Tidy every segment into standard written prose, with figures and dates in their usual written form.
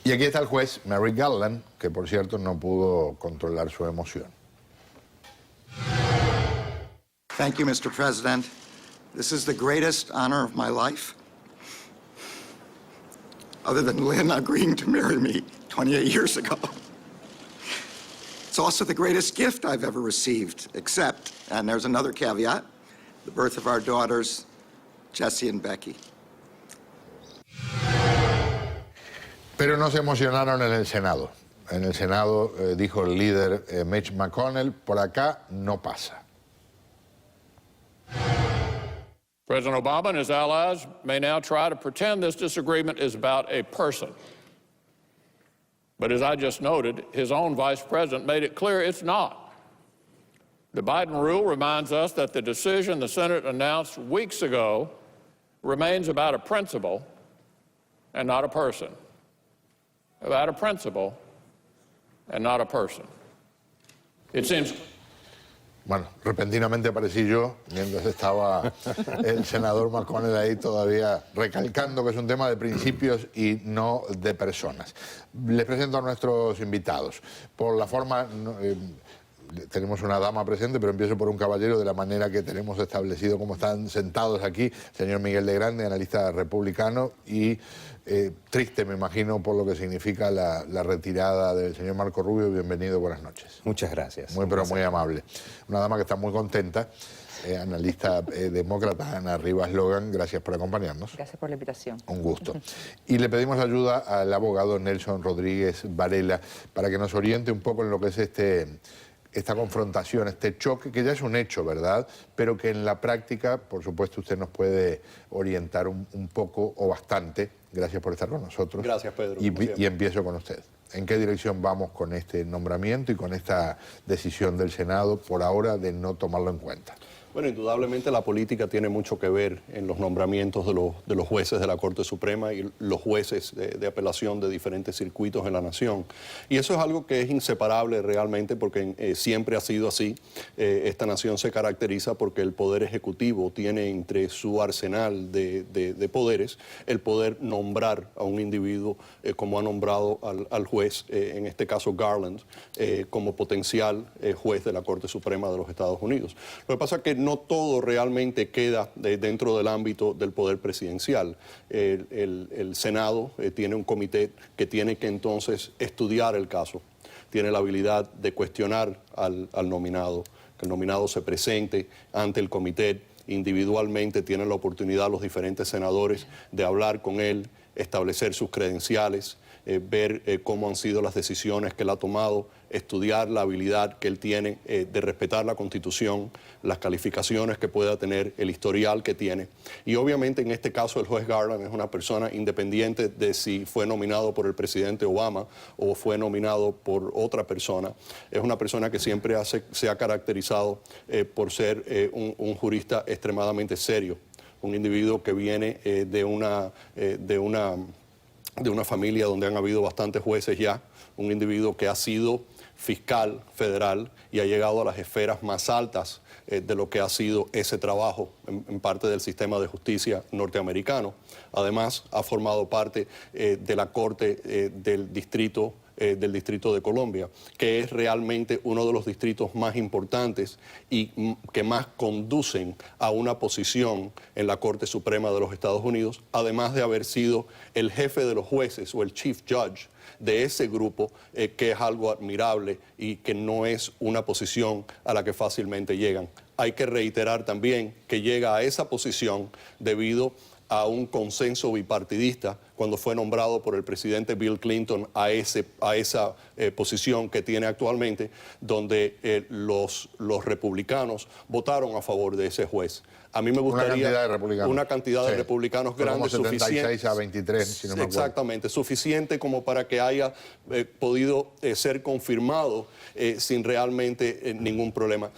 Y aquí está el juez Merrick Garland, que por cierto no pudo controlar su emoción. Thank you, Mr. President. This is the greatest honor of my life, other than Lynn agreeing to marry me 28 years ago. It's also the greatest gift I've ever received, except, and there's another caveat, the birth of our daughters, Jessie and Becky. Pero no se emocionaron en el Senado. En el Senado dijo el líder Mitch McConnell, por acá no pasa. President Obama and his allies may now try to pretend this disagreement is about a person. But as I just noted, his own vice president made it clear it's not. The Biden rule reminds us that the decision the Senate announced weeks ago remains about a principle and not a person. About a principle and not a person. It seems... Bueno, repentinamente aparecí yo, mientras estaba el senador McConnell ahí todavía recalcando que es un tema de principios y no de personas. Les presento a nuestros invitados. Por la forma, tenemos una dama presente, pero empiezo por un caballero de la manera que tenemos establecido como están sentados aquí. Señor Miguel de Grande, analista republicano y triste, me imagino, por lo que significa la retirada del señor Marco Rubio. Bienvenido, buenas noches. Muchas gracias. Muy amable. Una dama que está muy contenta, analista demócrata Ana Rivas Logan, gracias por acompañarnos. Gracias por la invitación. Un gusto. Y le pedimos ayuda al abogado Nelson Rodríguez Varela para que nos oriente un poco en lo que es esta confrontación, este choque, que ya es un hecho, ¿verdad? Pero que en la práctica, por supuesto, usted nos puede orientar un poco o bastante. Gracias por estar con nosotros. Gracias, Pedro. Y empiezo con usted. ¿En qué dirección vamos con este nombramiento y con esta decisión del Senado, por ahora, de no tomarlo en cuenta? Bueno, indudablemente la política tiene mucho que ver en los nombramientos de los jueces de la Corte Suprema y los jueces de apelación de diferentes circuitos en la nación. Y eso es algo que es inseparable realmente porque siempre ha sido así. Esta nación se caracteriza porque el Poder Ejecutivo tiene entre su arsenal de poderes el poder nombrar a un individuo como ha nombrado al juez, en este caso Garland, como potencial juez de la Corte Suprema de los Estados Unidos. Lo que pasa es que no todo realmente queda dentro del ámbito del poder presidencial. El Senado tiene un comité que tiene que entonces estudiar el caso. Tiene la habilidad de cuestionar al nominado, que el nominado se presente ante el comité. Individualmente tienen la oportunidad los diferentes senadores de hablar con él, establecer sus credenciales, ver cómo han sido las decisiones que él ha tomado, estudiar la habilidad que él tiene de respetar la Constitución, las calificaciones que pueda tener, el historial que tiene. Y obviamente en este caso el juez Garland es una persona independiente de si fue nominado por el presidente Obama o fue nominado por otra persona. Es una persona que siempre se ha caracterizado por ser un jurista extremadamente serio, un individuo que viene de una familia donde han habido bastantes jueces ya, un individuo que ha sido fiscal federal y ha llegado a las esferas más altas de lo que ha sido ese trabajo en parte del sistema de justicia norteamericano. Además, ha formado parte de la Corte del Distrito de Colombia, que es realmente uno de los distritos más importantes y que más conducen a una posición en la Corte Suprema de los Estados Unidos, además de haber sido el jefe de los jueces o el chief judge de ese grupo, que es algo admirable y que no es una posición a la que fácilmente llegan. Hay que reiterar también que llega a esa posición debido a un consenso bipartidista cuando fue nombrado por el presidente Bill Clinton a esa posición que tiene actualmente, donde los republicanos votaron a favor de ese juez. A mí me gustaría una cantidad de republicanos grande, como 76 a 23, si no me acuerdo. Exactamente, suficiente como para que haya podido ser confirmado sin realmente ningún problema.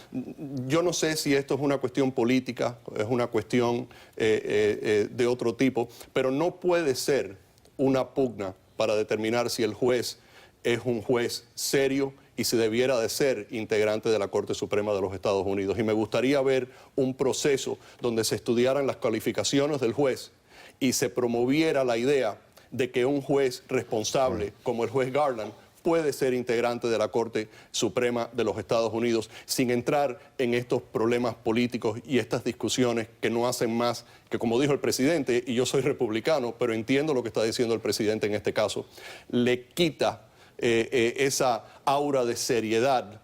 Yo no sé si esto es una cuestión política, es una cuestión de otro tipo, pero no puede ser una pugna para determinar si el juez es un juez serio y si debiera de ser integrante de la Corte Suprema de los Estados Unidos. Y me gustaría ver un proceso donde se estudiaran las calificaciones del juez y se promoviera la idea de que un juez responsable como el juez Garland puede ser integrante de la Corte Suprema de los Estados Unidos sin entrar en estos problemas políticos y estas discusiones que no hacen más que, como dijo el presidente, y yo soy republicano, pero entiendo lo que está diciendo el presidente en este caso, le quita esa aura de seriedad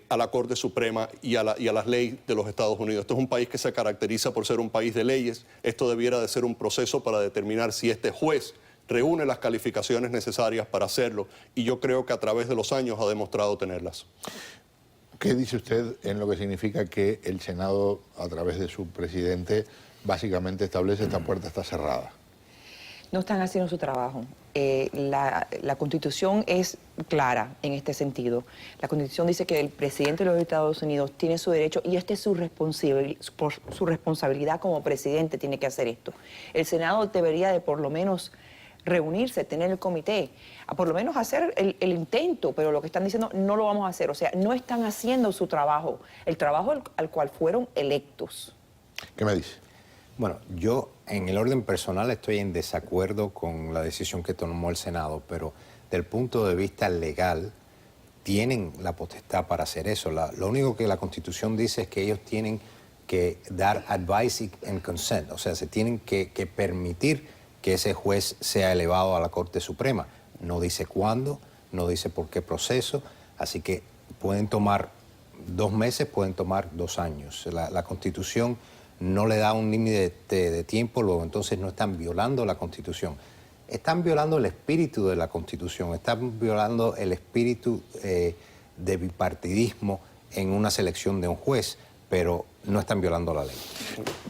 a la Corte Suprema y a las leyes de los Estados Unidos. Esto es un país que se caracteriza por ser un país de leyes. Esto debiera de ser un proceso para determinar si este juez reúne las calificaciones necesarias para hacerlo, y yo creo que a través de los años ha demostrado tenerlas. ¿Qué dice usted en lo que significa que el Senado, a través de su presidente, básicamente establece esta puerta está cerrada? No están haciendo su trabajo. La Constitución es clara en este sentido. La Constitución dice que el presidente de los Estados Unidos tiene su derecho, y esta es su responsabilidad como presidente, tiene que hacer esto. El Senado debería de por lo menos reunirse, tener el comité, a por lo menos hacer el intento, pero lo que están diciendo no lo vamos a hacer. O sea, no están haciendo su trabajo, el trabajo al cual fueron electos. ¿Qué me dice? Bueno, yo en el orden personal estoy en desacuerdo con la decisión que tomó el Senado, pero del punto de vista legal tienen la potestad para hacer eso. Lo único que la Constitución dice es que ellos tienen que dar advice and consent, o sea, se tienen que permitir que ese juez sea elevado a la Corte Suprema. No dice cuándo, no dice por qué proceso, así que pueden tomar 2 meses, pueden tomar 2 años. La Constitución no le da un límite de tiempo, luego entonces no están violando la Constitución. Están violando el espíritu de la Constitución, están violando el espíritu de bipartidismo en una selección de un juez, pero no están violando la ley.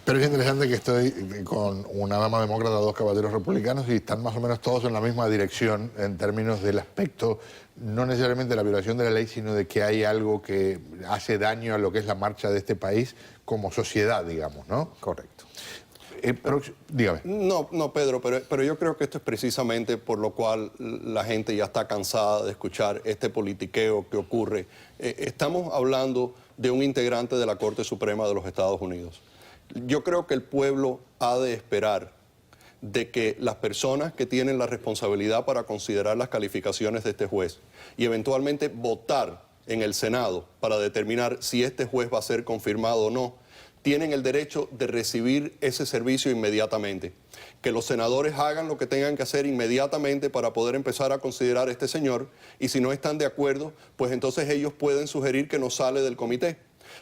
Pero es interesante que estoy con una dama demócrata, 2 caballeros republicanos, y están más o menos todos en la misma dirección en términos del aspecto, no necesariamente de la violación de la ley, sino de que hay algo que hace daño a lo que es la marcha de este país como sociedad, digamos, ¿no? Correcto. Dígame. No, Pedro, pero yo creo que esto es precisamente por lo cual la gente ya está cansada de escuchar este politiqueo que ocurre. Estamos hablando de un integrante de la Corte Suprema de los Estados Unidos. Yo creo que el pueblo ha de esperar de que las personas que tienen la responsabilidad para considerar las calificaciones de este juez y eventualmente votar en el Senado para determinar si este juez va a ser confirmado o no, tienen el derecho de recibir ese servicio inmediatamente. Que los senadores hagan lo que tengan que hacer inmediatamente para poder empezar a considerar a este señor, y si no están de acuerdo, pues entonces ellos pueden sugerir que no sale del comité.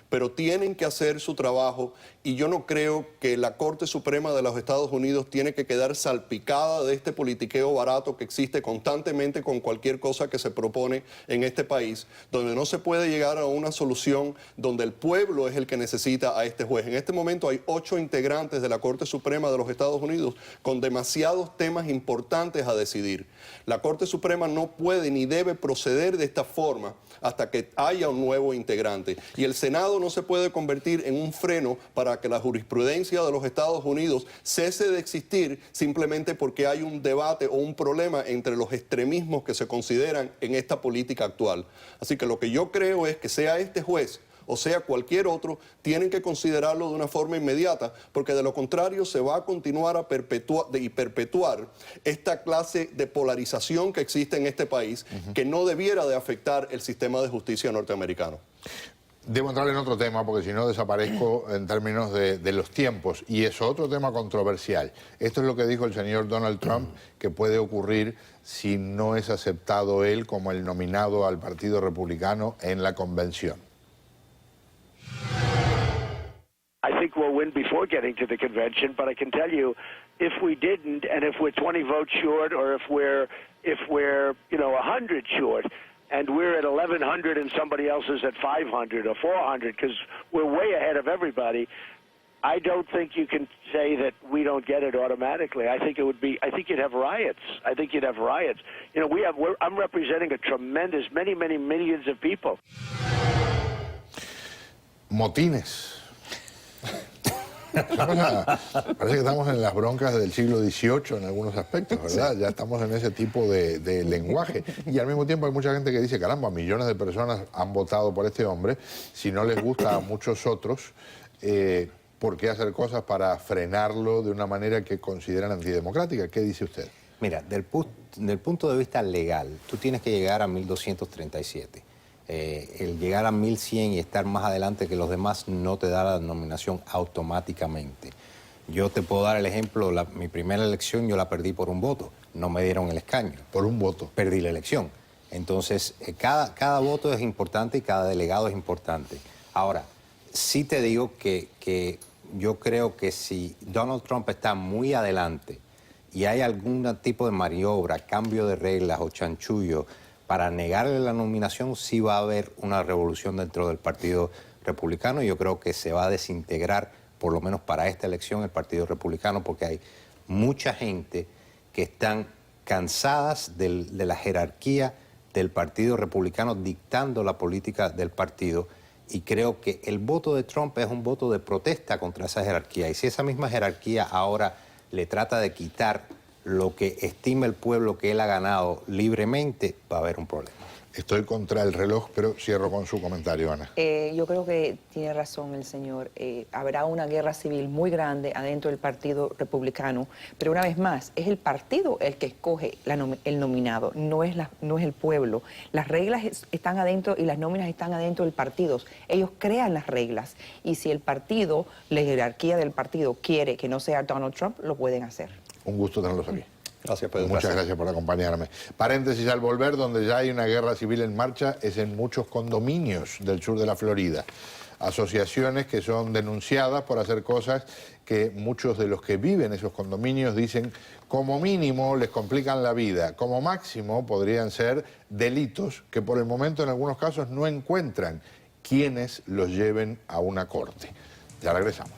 Pero tienen que hacer su trabajo, y yo no creo que la Corte Suprema de los Estados Unidos tiene que quedar salpicada de este politiqueo barato que existe constantemente con cualquier cosa que se propone en este país, donde no se puede llegar a una solución donde el pueblo es el que necesita a este juez. En este momento hay 8 integrantes de la Corte Suprema de los Estados Unidos con demasiados temas importantes a decidir. La Corte Suprema no puede ni debe proceder de esta forma hasta que haya un nuevo integrante, y el Senado no se puede convertir en un freno para que la jurisprudencia de los Estados Unidos cese de existir simplemente porque hay un debate o un problema entre los extremismos que se consideran en esta política actual. Así que lo que yo creo es que sea este juez o sea cualquier otro, tienen que considerarlo de una forma inmediata, porque de lo contrario se va a continuar a perpetuar esta clase de polarización que existe en este país, que no debiera de afectar el sistema de justicia norteamericano. Debo entrar en otro tema, porque si no desaparezco en términos de los tiempos, y es otro tema controversial. Esto es lo que dijo el señor Donald Trump, que puede ocurrir si no es aceptado él como el nominado al Partido Republicano en la convención. I think we'll win before getting to the convention, but I can tell you, if we didn't, and if we're 20 votes short, or if we're 100 short, and we're at 1,100 and somebody else is at 500 or 400, because we're way ahead of everybody, I don't think you can say that we don't get it automatically. I think you'd have riots. I think you'd have riots. You know, I'm representing a tremendous, many millions of people. Motines. Parece que estamos en las broncas del siglo XVIII en algunos aspectos, ¿verdad? Ya estamos en ese tipo de lenguaje. Y al mismo tiempo hay mucha gente que dice, caramba, millones de personas han votado por este hombre. Si no les gusta a muchos otros, ¿por qué hacer cosas para frenarlo de una manera que consideran antidemocrática? ¿Qué dice usted? Mira, del punto de vista legal, tú tienes que llegar a 1237. El llegar a 1100 y estar más adelante que los demás no te da la nominación automáticamente. Yo te puedo dar el ejemplo, mi primera elección yo la perdí por un voto, no me dieron el escaño. Por un voto. Perdí la elección. Entonces, cada voto es importante y cada delegado es importante. Ahora, sí te digo que yo creo que si Donald Trump está muy adelante y hay algún tipo de maniobra, cambio de reglas o chanchullo para negarle la nominación, sí va a haber una revolución dentro del Partido Republicano. Yo creo que se va a desintegrar, por lo menos para esta elección, el Partido Republicano, porque hay mucha gente que están cansadas de la jerarquía del Partido Republicano dictando la política del partido, y creo que el voto de Trump es un voto de protesta contra esa jerarquía. Y si esa misma jerarquía ahora le trata de quitar lo que estima el pueblo que él ha ganado libremente, va a haber un problema. Estoy contra el reloj, pero cierro con su comentario, Ana. Yo creo que tiene razón el señor. Habrá una guerra civil muy grande adentro del Partido Republicano, pero una vez más, es el partido el que escoge el nominado, no es el pueblo. Las reglas están adentro y las nóminas están adentro del partido. Ellos crean las reglas y si el partido, la jerarquía del partido quiere que no sea Donald Trump, lo pueden hacer. Un gusto tenerlos aquí. Gracias, Pedro. Muchas gracias por acompañarme. Paréntesis al volver, donde ya hay una guerra civil en marcha, es en muchos condominios del sur de la Florida. Asociaciones que son denunciadas por hacer cosas que muchos de los que viven esos condominios dicen como mínimo les complican la vida, como máximo podrían ser delitos que por el momento en algunos casos no encuentran quienes los lleven a una corte. Ya regresamos.